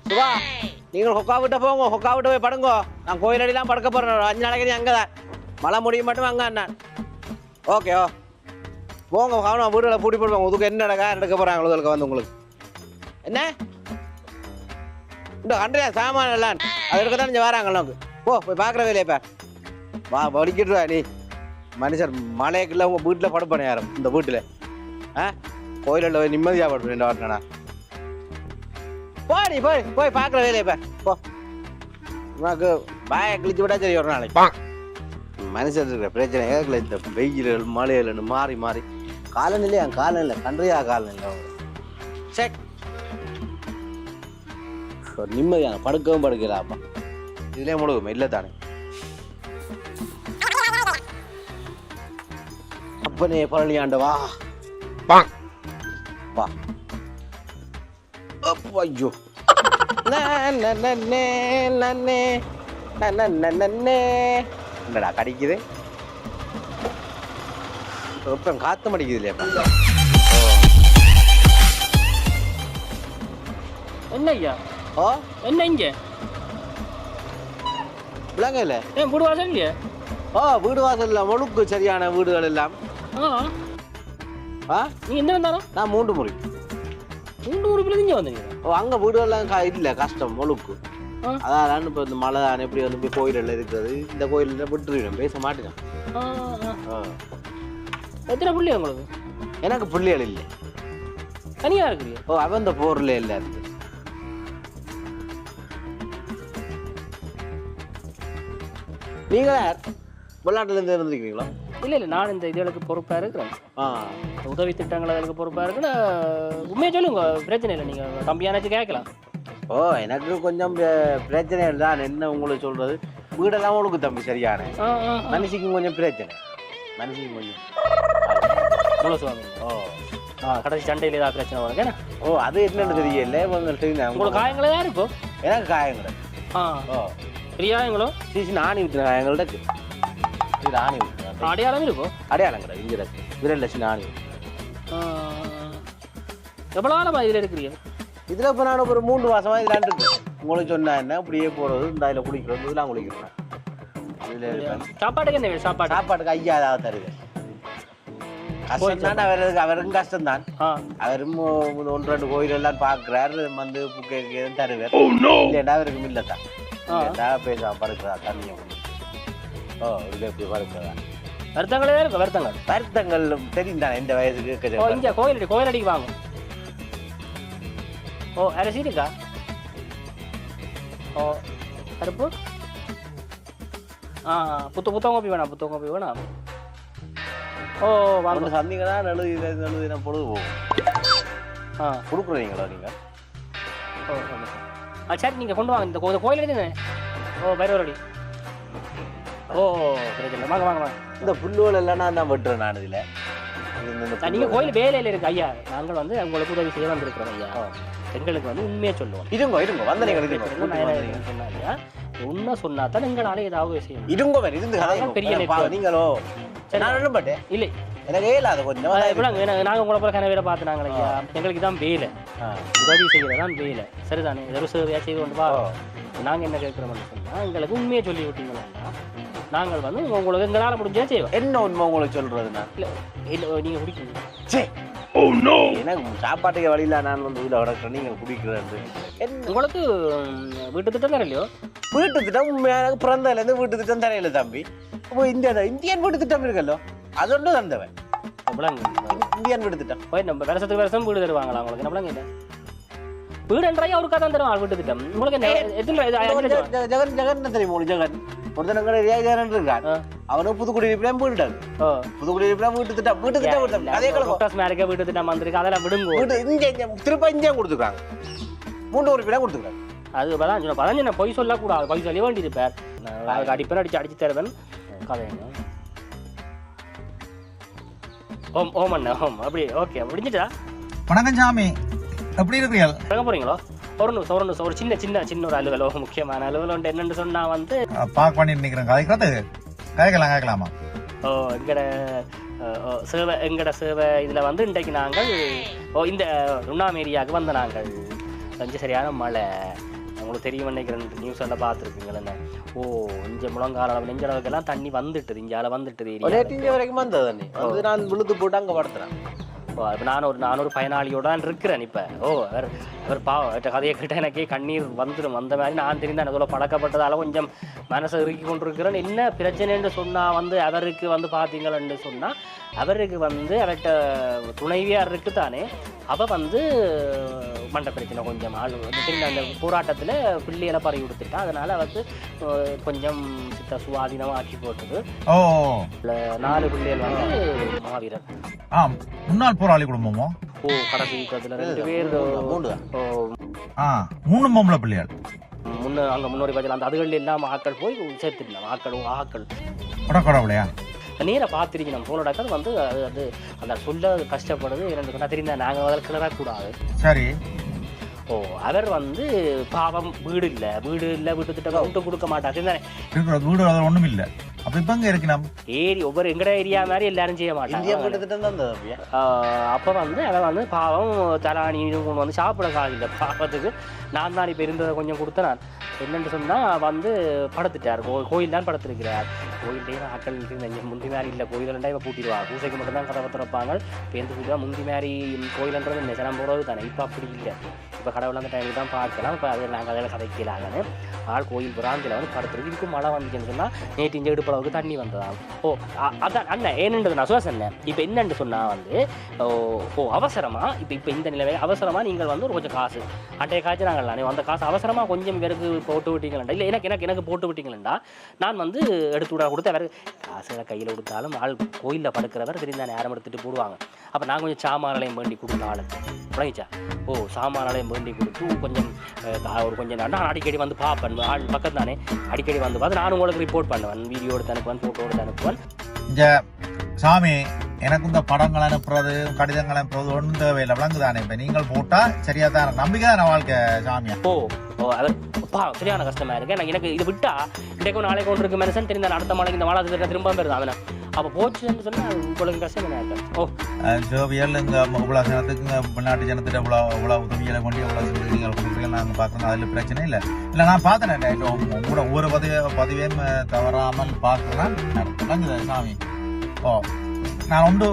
சுபா நீங்கள் ஹொக்கா விட்ட போங்க, ஹொக்கா விட்டு போய் படுங்கோ. நான் கோயிலடிலாம் படுக்க போறேன். 5 நாளைக்கு நீ அங்கே தான். மழை முடியும் மட்டும் அங்கே அண்ணன். ஓகே ஓ போங்க, கவனம் வீடுகளை பூட்டி போடுவாங்க. உதுக்கு என்ன கார் எடுக்க போகிறாங்க உங்களுக்கு வந்து உங்களுக்கு என்ன இந்த அன்றைய சாமான எல்லாம் அது எடுக்க தான் வராங்க நோக்கு. போய் பார்க்குற வேலையப்பா வா படிக்கிட்டுவா நீ மனுஷர் மழைக்குள்ள உங்கள் வீட்டில் படுப்பானே யாரும் இந்த வீட்டில் கோயிலில் போய் நிம்மதியாக படுப்பேன் இந்த வாட்டினா போய் போய் போய் பார்க்குற வேலையப்பா போ. உனக்கு பாயை கிழிச்சு விட்டா சரி ஒரு நாளைக்கு மனுஷன் இருக்கிற பிரச்சனை ஏகல இந்த வெயில் மழையிலன்னு மாறி மாறி காலநிலையா காலநிலை கன்றையா காலநிலை செக் ஒரு நிம்மதியான படுக்கவும் படுக்கலாப்பா இதுலேயே முழுகும் இல்லை தானே அப்பனே பழனியாண்டவா வா ஐயோ என்னடா கடிக்குது இப்போ காத்து மடிக்குது இல்லையா என்ன ஐயா ஓ என்ன இங்க விளங்க இல்லை ஏன் வீடு வாசல் இல்லையா வீடு வாசல் இல்லை முழுக்கு சரியான வீடுகள் எல்லாம் நீங்க என்ன வந்தாலும் நான் 3 முறை 3 முறைக்குள்ள நீங்க வந்தீங்க அங்கே வீடுகள்லாம் இல்லை கஷ்டம் முழுக்கு அதான் இப்போ இந்த மழை தானே எப்படி வந்து போய் கோயிலில் இருக்கிறது இந்த கோயிலில் விட்டுருவிடும் பேச மாட்டேன் எத்தனை பிள்ளை உங்களுக்கு எனக்கு பிள்ளைகள் இல்லை தனியா இருக்கிறீங்க அவன் இந்த போர்ல இல்லை இருக்கு நீங்க வெளிநாட்டுலேருந்து இருந்திருக்கீங்களா இல்லை நான் இந்த இதுகளுக்கு பொறுப்பாக இருக்கிறேன் உதவி திட்டங்கள் அதுக்கு பொறுப்பாக இருக்குன்னு உண்மையை சொல்லுங்க பிரச்சனை இல்லை நீங்கள் தம்பியானாச்சும் கேட்கலாம் எனக்கு கொஞ்சம் பிரச்சனை தான் என்ன உங்களுக்கு சொல்றது வீடெல்லாம் உங்களுக்கு தம்பி சரியான மனுஷிக்கும் கொஞ்சம் பிரச்சனை மனுஷிக்கும் கொஞ்சம் சுவாமி கடைசி சண்டையில் ஏதாவது பிரச்சனை வரும் அது என்னன்னு தெரியல உங்களுக்கு காயங்களே தான் இருக்கும் எனக்கு காயங்கள் பெரியாயங்களோ ஆணி விட்டுற காயங்கள் இருக்கு ஆணி விட்டு அடையாளம் இருக்கும் அடையாளம் கிடையாது இங்கே இருக்கு விரல் லட்சம் ஆணி எவ்வளோ நாளமா இதில் இருக்கிறீங்க இதில் இப்போ நான் ஒரு 3 மாசமா இதில் இருக்கேன் உங்களுக்கு சொன்னா என்ன அப்படியே போகிறது இந்த அதில் குளிக்கிறது இதெல்லாம் குளிக்கிறேன் இதில் சாப்பாட்டுக்கு என்ன சாப்பாட்டுக்கு 5000 தருவேன் கஷ்டம் தான் அவருக்கும் கஷ்டம் தான் அவரும் 1-2 கோயில் எல்லாம் பார்க்குறாரு வந்து புக்கே தருவார் இல்லைன்னா அவருக்கும் இல்லை தான் பேச படுக்கிறா தண்ணியை இல்லை எப்படி படுக்கிறதா வருத்தங்களே இருக்கும் வருத்தங்கள் தெரியும் தானே இந்த வயசுக்கு இங்கே கோயிலடிக்கு வாங்க அரிசி இருக்கா பருப்பு புத்தகோப்பி வேணாம் வாங்க சந்திங்கன்னா நழுதினா பொழுது போகும் கொடுக்குறீங்களா நீங்கள் சரி நீங்கள் கொண்டு வாங்க இந்த கோயில் தானே பைரவரடி பிரச்சனை வாங்க இந்த புல்லுகள் எல்லாம் நான் தான் வெட்டுறேன் நான் இதில் நீங்கள் கோயில் வேலையில் இருக்கு ஐயா நாங்கள் வந்து உங்களுக்கு உதவி செய்ய வந்திருக்கிறோம் ஐயா எங்களுக்கு வந்து உண்மையை சொல்லுவோம் இருங்க வந்து நீங்கள் சொன்னாங்க உண்மை சொன்னா தான் எங்களால ஏதாவது செய்யணும் இருங்க பெரிய நீங்களோ நான் பட்டேன் இல்லை எனக்கு வேலை கொஞ்சம் நாங்கள் உங்களை போல கனவேலை பார்த்துனாங்க ஐயா எங்களுக்கு தான் வேலை உதவி செய்யறதான் வேலை சரிதானே ஏதோ சேவையாக செய்து கொண்டு வா நாங்கள் என்ன கேட்குறோம்னு சொன்னால் எங்களுக்கு உண்மையை சொல்லி விட்டீங்களா நாங்கள் வந்து உங்களுக்கு எங்களால் முடிஞ்சா செய்வோம் என்ன உண்மை உங்களுக்கு சொல்றதுன்னா இல்லை நீங்கள் குடிக்கணும் எனக்கு சாப்பாட்டுக்கு வழியில நான் வந்து வீட்டில் வளர்க்குறேன் நீங்கள் குடிக்கிறது உங்களுக்கு வீட்டு திட்டம் தர இல்லையோ வீட்டு திட்டம் உண்மையாக பிறந்ததுலேருந்து வீட்டு திட்டம் தரையில தம்பி இப்போ இந்தியன் வீட்டு திட்டம் இருக்கல்லோ அது ஒன்று தந்தவன் இந்தியன் வீட்டு திட்டம் நம்ம வருஷத்துக்கு வீடு தருவாங்களா உங்களுக்கு என்ன கேட்டேன் வீடு என்றாய் அவருக்காக தான் தருவாங்க வீட்டு திட்டம் உங்களுக்கு ஜெகன் தெரியுமா ஜெகன் ஒருத்தனங்க ஜெகன் இருக்கான் அவனும் புதுக்குடியிருப்பிலாம் போயிட்டாங்க புதுக்குடியிருப்பிலாம் வீட்டு திட்டம் அதே மேரேஜ் வீட்டு திட்டம் வந்திருக்கு அதெல்லாம் விடுங்க இங்கே திருப்ப இங்கே கொடுத்துருக்காங்க 3 உறுப்பினா கொடுத்துருக்காங்க அது பதான் நான் பொய் சொல்லக்கூடாது பொய் சொல்ல வேண்டியிருப்பார் அதுக்கு அடிப்பேன் அடிச்சு தருவேன் கதைங்க ஓம் அண்ணா அப்படி ஓகே முடிஞ்சிட்டா வணக்கம் சாமி எப்படி இருக்கிறீர்கள் எங்க போறீங்களோ ஒரு நிமிஷம் ஒரு சின்ன ஒரு அலுவலகம் முக்கியமான அலுவலகம் என்னன்னு சொன்னா வந்து பார்க் பண்ணிட்டு நிக்கிறேன் கதைக்கிறது கேட்கலாமா எங்கட சேவை இதுல வந்து இன்றைக்கு நாங்கள் இந்த ருண்ணாம் ஏரியாவுக்கு வந்த நாங்கள் கொஞ்சம் சரியான மழை உங்களுக்கு தெரியும் நினைக்கிறேன், நியூஸ் எல்லாம் பார்த்துருப்பீங்களே. ஓ இங்கே முழங்கால அளவு நெஞ்சளவுக்கெல்லாம் தண்ணி வந்துட்டுது, இங்கே வந்துட்டுது. இங்கே வரைக்கும் வந்தது தண்ணி வந்து நான் விழுந்து போட்டு அங்கே படுத்துறேன். இப்போ நான் ஒரு பயனாளியோட தான் இருக்கிறேன் இப்போ. அவர் பாவம் கதையை கிட்ட எனக்கே கண்ணீர் வந்துடும். அந்த மாதிரி நான் தெரிந்து அதில் பழக்கப்பட்டதால கொஞ்சம் மனசை இறுக்கி கொண்டிருக்கிறேன். என்ன பிரச்சனைன்னு சொன்னால் வந்து அவருக்கு வந்து பார்த்தீங்களன்னு சொன்னால் அவருக்கு வந்து அவர்கிட்ட துணைவியார் இருக்கு தானே, அவள் வந்து மண்டை பிரச்சனை கொஞ்சம் ஆள் தெரிஞ்ச அந்த போராட்டத்தில் பிள்ளைகளை பறி கொடுத்துட்டா. அதனால் வந்து கொஞ்சம் சித்த சுவாதீனமாக ஆக்கி போட்டது. 4 பிள்ளைகள் வந்து மாவீரர். முன்னாள் போராளி குடும்பமோ? கடைசி யுத்தத்தில் 2 பேர் 3 பொம்பளை பிள்ளைகள் அங்கே முன்னோடி பட்சத்தில் அந்த அதுகளில் எல்லாம் ஆக்கள் போய் சேர்த்துருந்தோம். ஆக்கள் கடவுளையா நேராக பார்த்துருக்கீங்க. நம்ம போனோட வந்து அது அந்த சொல்ல கஷ்டப்படுது. எனக்கு சொன்னால் தெரியுதா, நாங்கள் அதில் கிளறக்கூடாது. சரி. அவர் வந்து பாவம் வீடு இல்லை வீட்டு திட்டம் விட்டு கொடுக்க மாட்டாரு தானே. வீடு ஒன்றும் இல்லை. அப்போ இப்போ இங்கே இருக்கு நம்ம ஏரி ஒவ்வொரு எங்கட ஏரியா மாதிரி எல்லாரும் செய்ய மாட்டாங்க. அப்போ வந்து அவன் வந்து பாவம் தலானி கொண்டு வந்து சாப்பிட காதில்லை பாவத்துக்கு. நான் தான் இப்போ இருந்ததை கொஞ்சம் கொடுத்தேன். நான் என்னென்னு சொன்னால் வந்து படுத்துட்டார். கோயில் தான் படுத்துருக்கிறார். கோயிலே ஆக்கள் முந்தி மாதிரி இல்லை. கோயிலண்டா இப்போ பூட்டிடுவாங்க. பூசைக்கு மட்டும்தான் கதவை திறப்பாங்க. இப்போ எந்த பூட்டிவா முந்தி மாதிரி கோயிலன்றது நெசனம் போகிறது தானே. இப்போ அப்படி இல்லை. இப்போ கடவுள் அந்த டைமுக்கு தான் பார்க்கலாம். இப்போ அது நாங்கள் அதில் கதைக்கலாங்கன்னு ஆள் கோயில் பிராந்தில் வந்து படுத்துருக்கு. இதுக்கும் மழை வந்துச்சுன்னு சொன்னால் நேற்று இங்கே இடுப்பளவுக்கு தண்ணி வந்ததா. அதான் அண்ணன் ஏன்ன்றது நான் சொன்னேன். இப்போ என்னென்னு சொன்னால் வந்து அவசரமாக இப்போ இந்த நிலைமையில் அவசரமாக நீங்கள் வந்து ஒரு கொஞ்சம் காசு அட்டைய காய்ச்சி நாங்கள் அந்த காசு அவசரமாக கொஞ்சம் பேருக்கு போட்டு விட்டீங்களா, இல்லை எனக்கு போட்டு விட்டீங்களா, நான் வந்து எடுத்து விட கொடுத்து அவர் காசுகளை கையில் கொடுத்தாலும் ஆள் கோயிலில் படுக்கிறவர் தெரிந்தா நேரம் எடுத்துகிட்டு போடுவாங்க. அப்போ நான் கொஞ்சம் சாமானாலையும் வேண்டி கொடுத்த ஆள் புரிஞ்சா. சாமானாலையும் வேண்டி கொடுத்து கொஞ்சம் ஒரு கொஞ்சம் நான் அடிக்கடி வந்து பார்ப்பேன். ஆள் பக்கத்து தானே அடிக்கடி வந்து பார்த்து நான் உங்களுக்கு ரிப்போர்ட் பண்ணுவேன். வீடியோ எடுத்து அனுப்புவேன், ஃபோட்டோ எடுத்து அனுப்புவேன். இந்த சாமி எனக்கு இந்த படங்கள் அனுப்புறது கடிதங்கள் அனுப்புறது ஒன்றும் தேவையில்லை விளங்குதானே. இப்போ நீங்கள் போட்டால் சரியாக தான் நம்பிக்கை தான் வாழ்க்கை சாமியா. அது சரியான கஷ்டமா இருக்கு. எனக்கு இது விட்டா இன்றைக்கும் நாளைக்கு ஒன்று இருக்கு மனுஷன் தெரிந்த அடுத்த நாளைக்கு இந்த வாழை திரும்ப போயிருது. அவனை அப்போ போச்சுன்னு சொன்னால் உங்களுக்கு கஷ்டம் என்ன இருக்கு. ஜோவியல் இங்கே இவ்வளோ ஜனத்துக்கு வெளிநாட்டு ஜனத்துக்கு இவ்வளோ உதவிகளை கொண்டு எவ்வளோ நீங்கள் கொடுக்குறீங்க நாங்கள் பார்க்கணும். அதில் பிரச்சனை இல்லை. நான் பார்த்தேன் உங்களோட ஒவ்வொரு பதிவையும் தவறாமல் பார்க்குறேன் விளங்குது சாமி. நான் ஒன்று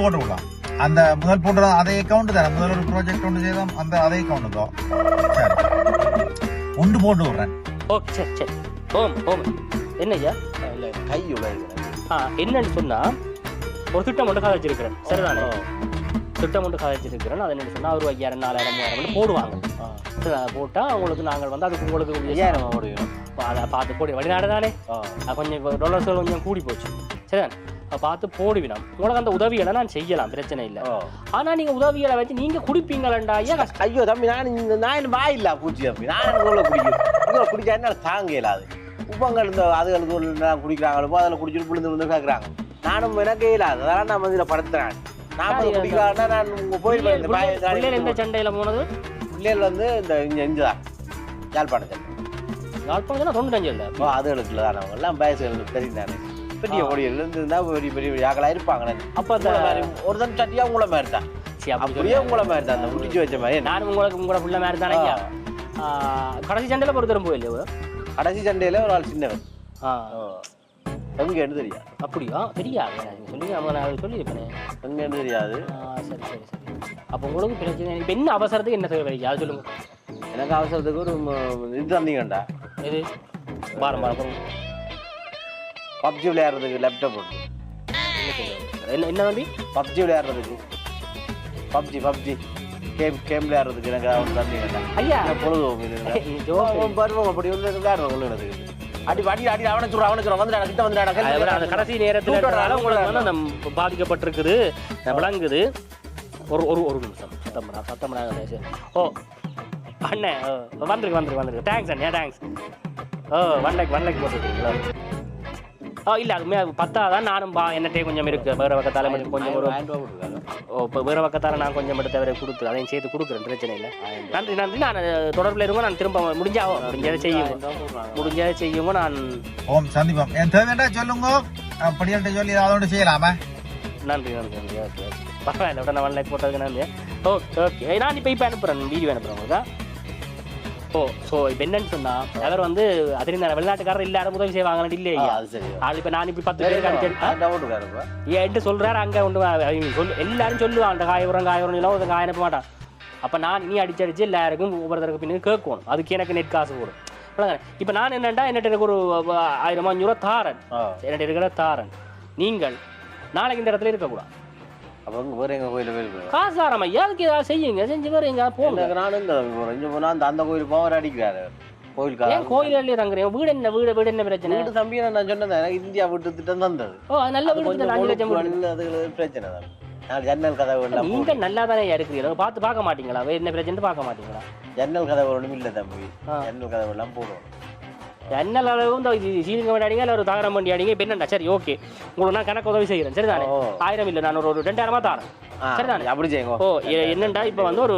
போட்டு விடலாம். அந்த முதல் போட்டு அதே அக்கௌண்ட் தானே, முதல் ஒரு ப்ராஜெக்ட் ஒன்று செய்தோம் அந்த அதே அக்கௌண்ட் தான். சரி ஒன்று போட்டு விடுறேன். சரி சரி என்னய்யா கை என்னன்னு சொன்னா ஒரு திட்டம் மட்டும் கதை வச்சிருக்கிறேன். சரிதானே, திட்டம் மட்டும் கதை வச்சிருக்கிறேன். அது என்ன சொன்னா ஒரு 5000 4000 3000 போடுவாங்க. போட்டால் அவங்களுக்கு நாங்கள் வந்து அதுக்கு உங்களுக்கு 5000 போடுவோம். அதை பார்த்து போடு வெளிநாடு தானே கொஞ்சம் டாலர்ஸ்கள் கொஞ்சம் கூடி போச்சு. சரிதானே, பார்த்து போடுவினோம். உங்களுக்கு அந்த உதவிகளை நான் செய்யலாம், பிரச்சனை இல்லை. ஆனால் நீங்கள் உதவிகளை வச்சு நீங்கள் குடிப்பீங்களாண்டா. ஐயா ஐயோ தம்பி, நான் வாய் இல்லை பூச்சி தம்பி. நான் உங்களை குடிக்கும் குடிச்சா என்ன தாங்க இயலாது. உப்பங்கள் இந்த அதுகளுக்கு குடிக்கிறாங்களோ அதில் குடிச்சிட்டு விழுந்து கேட்குறாங்க. நானும் எனக்கு இயலாது. அதெல்லாம் நான் இதில் படுத்துறேன். நான் குடிக்கலான்னா நான் உங்கள் போயிருப்பேன். எந்த சண்டையில் போனது பிள்ளைகள் வந்து இந்த இங்கே தான் யாழ்ப்பாணம் சண்டை. யாழ்ப்பாணம் 95 இல்லை அதுகளுக்குள்ள தானே அவங்க எல்லாம் வயசுகளுக்கு தெரிந்தானே. பெரிய கொடியிலேருந்து இருந்தால் பெரிய பெரிய ஆக்களாக இருப்பாங்க. அப்போ அந்த ஒரு தன் சட்டியாக உங்களை மாதிரி தான். அப்படியே உங்களை மாதிரி தான் அந்த முடிச்சு வச்ச மாதிரி. நானும் உங்களை பிள்ளை மாதிரி தானே. கடைசி சண்டையில் பொறுத்தரும் போயில்லையோ. கடைசி சண்டையில் ஒரு ஆள் சின்னவன் எங்கேன்னு தெரியாது. அப்படியா தெரியாது சொல்லுங்க. நான் சொல்லியிருப்பேன் எங்கேன்னு தெரியாது. சரி சரி சரி. அப்போ உங்களுக்கு பிரச்சனை இப்போ என்ன அவசரத்துக்கு என்ன தேவை அது சொல்லுங்க. எனக்கு அவசரத்துக்கு ஒரு இது தந்தீங்கண்டா. இது பாரம் பப்ஜி விளையாடுறதுக்கு லேப்டாப் ஒன்று. என்ன தம்பி பப்ஜி விளையாடுறதுக்கு பப்ஜி கேம் விளையாடுறதுக்கு எனக்கு அவன் தந்தீங்கண்டா. ஐயா பொழுதுபோக்கு பருவம் அப்படி வந்து விளையாடுறவங்க எனக்கு அடி அடி அடி அவனை சொல்றான் வந்துடா வந்துடா. அந்த கடைசி நேரத்தில் உங்களுக்கு வந்து அந்த பாதிக்கப்பட்டிருக்குது விளங்குது. ஒரு ஒரு நிமிஷம் சத்தம் அண்ணே வந்துருக்கு. தேங்க்ஸ் அண்ணே தேங்க்ஸ். 1 லேக் போட்டுருக்கீங்களா? இல்லை அது 10 தான். நானும் என்னட்டே கொஞ்சம் இருக்குது. வேறு பக்கத்தால் கொஞ்சம் ஒரு இப்போ வேறு பக்கத்தால் நான் கொஞ்சம் எடுத்து அவரை கொடுத்து அதையும் சேர்த்து கொடுக்குறேன். பிரச்சனை இல்லை. நன்றி. நான் தொடர்பில் இருங்க. நான் திரும்ப முடிஞ்சதை செய்யுங்க. நான் சந்திப்போம். என் தேவையா சொல்லுங்க. படியாட்ட சொல்லி அதோட செய்யலாமா? நன்றி. ஓகே பரவாயில்ல. 1 லேக் போட்டதுக்கு நன்றி. ஓகே நான் இப்போ அனுப்புகிறேன். வீடியோ அனுப்புகிறேன் உங்களுக்கு. ஓ ஸோ இப்போ என்னன்னு சொன்னா அவர் வந்து அது வெளிநாட்டுக்காரர் இல்லாத உதவி செய்வாங்கன்னு இல்லையா ஆள் இப்போ நான் இப்படி 10 பேருக்கு அடிச்சு ஏன்ட்டு சொல்றாரு அங்கே ஒன்று எல்லாரும் சொல்லுவான் அந்த காயபுரம் எல்லாம் ஒரு காய அனுப்ப மாட்டான் அப்போ நான் இனி அடிச்சு எல்லாருக்கும் ஒவ்வொருத்தருக்கு பின்னாடி கேட்கணும் அதுக்கு எனக்கு நெட் காசு போடும் இப்போ நான் என்னண்டா என்கிட்ட எனக்கு ஒரு 1500 தாரன் என்கிட்ட இருக்கிற தாரன் நீங்கள் நாளைக்கு இந்த இடத்துல இருக்கக்கூடாது அவங்க வேற எங்க கோயில போய் காசாரம் ஐயா அதுக்கு ஏதாவது செய்யுங்க செஞ்சு வேற எங்க போங்க நானும் போனா அந்த கோயில் பவர் அடிக்கிறாரு கோயில் தங்குறேன் வீடு என்ன பிரச்சனை வீடு தம்பி நான் சொன்னேன் எனக்கு இந்தியா வீட்டு திட்டம் தந்தது ஓ நல்ல வீடு 5 லட்சம் அது பிரச்சனை தான் ஜன்னல் கதவு நீங்க நல்லா தானே இருக்கிறீங்க பார்க்க மாட்டீங்களா என்ன பிரச்சனை பார்க்க மாட்டீங்களா ஜன்னல் கதவு ஒன்றும் இல்லை தம்பி ஜன்னல் கதவு எல்லாம் போடுவோம் ஜன்னல் அளவு இந்த சீலிங்க வண்டி அடிங்க இல்லை ஒரு தகரம் வண்டி அடிங்க இப்போ என்னண்டா சரி ஓகே உங்களுக்கு நான் கணக்கு உதவி செய்கிறேன் சரி தானே 1000 இல்லை நான் ஒரு 2000 தரேன் சரிதானே அப்படி செய்யுங்க ஓ என்னண்டா இப்போ வந்து ஒரு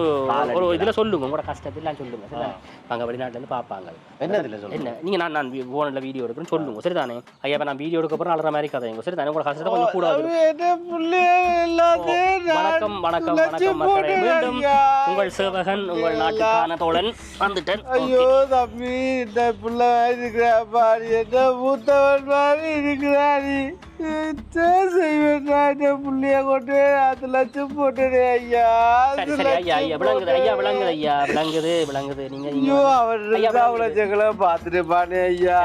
இதில் சொல்லுங்க உங்களோட கஷ்டத்திலாம் சொல்லுங்க சரிதானே அங்கே வெளிநாட்டிலேருந்து பார்ப்பாங்க என்னதில் சொல்லுங்க என்ன நீங்கள் நான் ஃபோனில் வீடியோ எடுக்கிறேன்னு சொல்லுங்க சரிதானே ஐயா இப்போ நான் வீடியோ எடுக்க அப்புறம் அழுற மாதிரி கதைங்க சரிதானே உங்களோட கஷ்டத்தை கொஞ்சம் கூட வணக்கம் வணக்கம் வணக்கம் மக்களே மீண்டும் உங்கள் சேவகன் உங்கள் நாட்டுக்கான தோழன் வந்துட்டேன் ஐயோ தம்பி இந்த பிள்ளை இருக்கிற பாரு என்ன மூத்தவன் மாதிரி இருக்கிறாரு புள்ளிய கொண்டு 10 லட்சம் போட்டே ஐயா விளங்குது நீங்க பாத்துட்டு பாரு ஐயா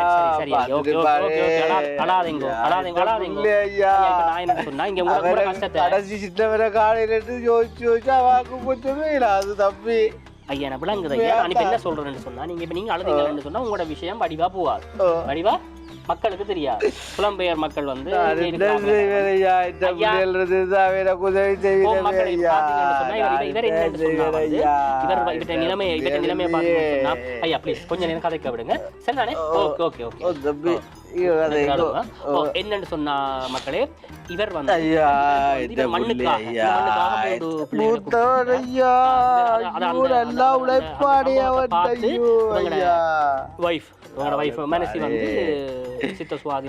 கடைசி சின்ன காலையில யோசிச்சு அவாக்கு கொஞ்சமே அது தம்பி ஐயா நான் விளங்குது ஐயா நான் இப்ப என்ன சொல்றேன்னு சொன்னா நீங்க இப்ப நீங்க அழுதீங்கன்னு சொன்னா உங்களோட விஷயம் வடிவா போவாது வடிவா மக்களுக்கு தெரியாது புலம்பெயர் மக்கள் வந்து நிலைமையை ஐயா ப்ளீஸ் கொஞ்ச நேரம் கதைக்க விடுங்க சரிதானே ஓகே ஓகே ஓகே என்னன்னு சொன்னா மக்களே இவர் வந்து வைஃப் மனசி வந்து சித்த சுவாதி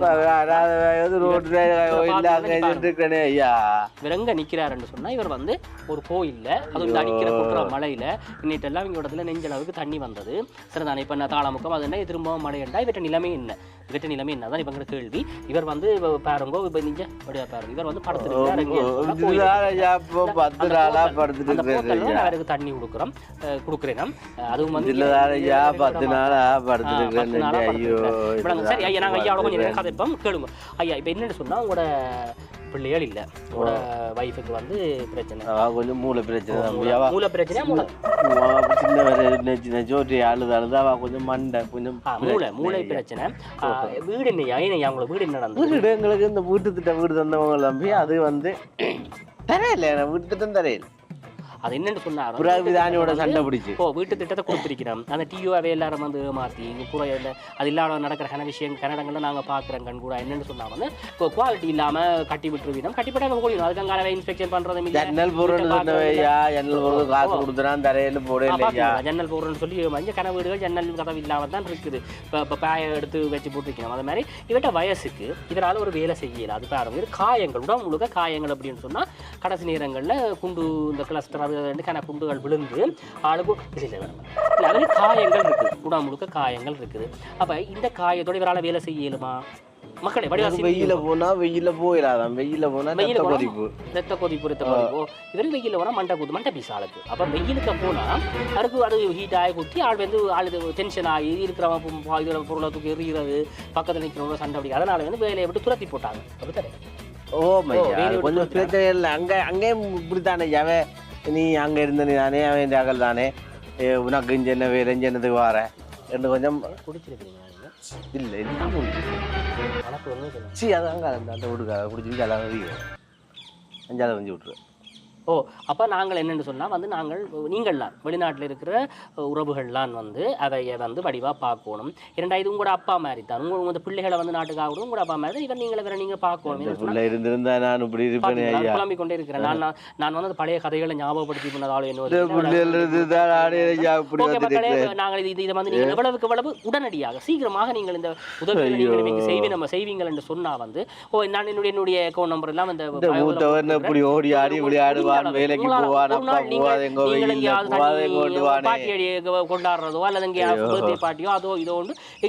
விரங்க நிக்கிறாருன்னு சொன்னா இவர் வந்து ஒரு கோயில்ல அது வந்து அடிக்கிற குற்ற மழையில இன்னிட்டு எல்லாம் இங்க இடத்துல நெஞ்சளவுக்கு தண்ணி வந்தது சரிதானே இப்ப நான் தாளமுக்கம் அது என்ன திரும்பவும் மழையண்டா இவற்ற நிலைமை என்ன என்னதான் இவங்க கேள்வி இவர் வந்து பாருங்க இப்ப நீங்க பாருங்க இவர் வந்து அவருக்கு தண்ணி கொடுக்குறேன் அதுவும் வந்து சரி ஐயா நாங்க ஐயா கொஞ்சம் நேரம் கதைப்போம் கேளுங்க ஐயா இப்ப என்னன்னு சொன்னா உங்களோட பிள்ளைகள் இல்ல உங்களோட வைஃபுக்கு வந்து பிரச்சனை கொஞ்சம் மூளை பிரச்சனை சின்ன ஜோட்டி அழுதா கொஞ்சம் மண்டை கொஞ்சம் மூளை பிரச்சனை வீடு என்னையா உங்களோட வீடு என்ன நடந்தது வீடு எங்களுக்கு இந்த வீட்டு திட்டம் வீடு தந்தவங்க தம்பி அது வந்து தரையில வீட்டு திட்டம் தரையில் அது என்னன்னு சொன்னாரு சண்டை பிடிச்சி வீட்டு திட்டத்தை கொடுத்துருக்கிறோம் அந்த டியூவே எல்லாரும் வந்து மாற்றி அது இல்லாம நடக்கிற கனடங்கள்ல நாங்க பாக்குறோம் கண் கூட என்னன்னு சொன்னா வந்து குவாலிட்டி இல்லாம கட்டி விட்டுருவீங்க கட்டிப்பட்ட போடணும் அதுக்காக இன்ஸ்பெக்ஷன் பண்றதும் ஜன்னல் ஜன்னல் போடுறோம்னு சொல்லி மஞ்சள் கன வீடுகள் ஜன்னல் கதவு இல்லாம தான் இருக்குது இப்போ பாய எடுத்து வச்சு போட்டுருக்கணும் அது மாதிரி இவட்ட வயசுக்கு இதனால ஒரு வேலை செய்யல அது பாருங்க காயங்கள் உடம்பு முழுக்க காயங்கள் அப்படின்னு சொன்னா கடைசி நேரங்கள்ல குண்டு இந்த கிளஸ்டர் குண்டுகள் விழுந்து ஆளுக்கு அதில் காயங்கள் இருக்குது உடம்பு முழுக்க காயங்கள் இருக்குது அப்ப இந்த காயத்தோட இவரால் வேலை செய்யலுமா மக்களே வெயில போனா வெயில போயிடாதான் வெயில போனா ரத்த கொதிப்பு இவரு வெயில போனா மண்டை பீஸ் ஆளுக்கு அப்ப வெயிலுக்கு போனா அதுக்கு அது ஹீட் ஆகி குத்தி ஆள் வந்து ஆள் டென்ஷன் ஆகி இருக்கிறவங்க இதுல பொருளை தூக்கி எறிகிறது பக்கத்துல நிற்கிறவங்க சண்டை அப்படி அதனால வந்து வேலையை விட்டு துரத்தி போட்டாங்க அப்படி ஓ கொஞ்சம் பிரச்சனை இல்லை அங்கேயும் இப்படித்தானே ஜாவே நீ அங்கே இருந்த நீ தானே அவன் அகல் தானே உனக்கு இஞ்சென்ன வேறு இஞ்சென்னதுக்கு வாரேன் ரெண்டு கொஞ்சம் குடிச்சிருக்கிறீங்க இல்லை சரி அது அங்கே அந்த வீட்டுக்காக குடிச்சு அஞ்சாவது கொஞ்சம் விட்டுருவேன் ஓ அப்போ நாங்கள் என்னென்னு சொன்னால் வந்து நீங்கள்லாம் வெளிநாட்டில் இருக்கிற உறவுகள்லாம் வந்து அவையை வந்து வடிவாக பார்க்கணும் இரண்டாவது உங்களோட அப்பா மாதிரி தான் உங்களோட பிள்ளைகளை வந்து நாட்டுக்காக விடும் உங்களோட அப்பா மாதிரி இவர் நீங்கள் பார்க்கணும் இருந்திருந்தா நான் இப்படி இருப்பேன் புலம்பிக் கொண்டே இருக்கிறேன் நான் வந்து அந்த பழைய கதைகளை ஞாபகப்படுத்தி பண்ணதாலும் என்ன நாங்கள் இதை வந்து நீங்கள் எவ்வளவுக்கு எவ்வளவு உடனடியாக சீக்கிரமாக நீங்கள் இந்த உதவிகளை நம்ம செய்வீங்கள் என்று சொன்னால் வந்து நான் என்னுடைய அக்கௌண்ட் நம்பர் எல்லாம் இந்த ஓடி ஆடி விளையாடுவா போவான் வேலைக்கு போவான் அப்பா போவாது எங்க வெயில்ல போவாது கொண்டு வானே பார்ட்டி கொண்டாடுறதோ அல்லது எங்கேயாவது பர்த்டே பார்ட்டியோ அதோ இதோ ஒன்று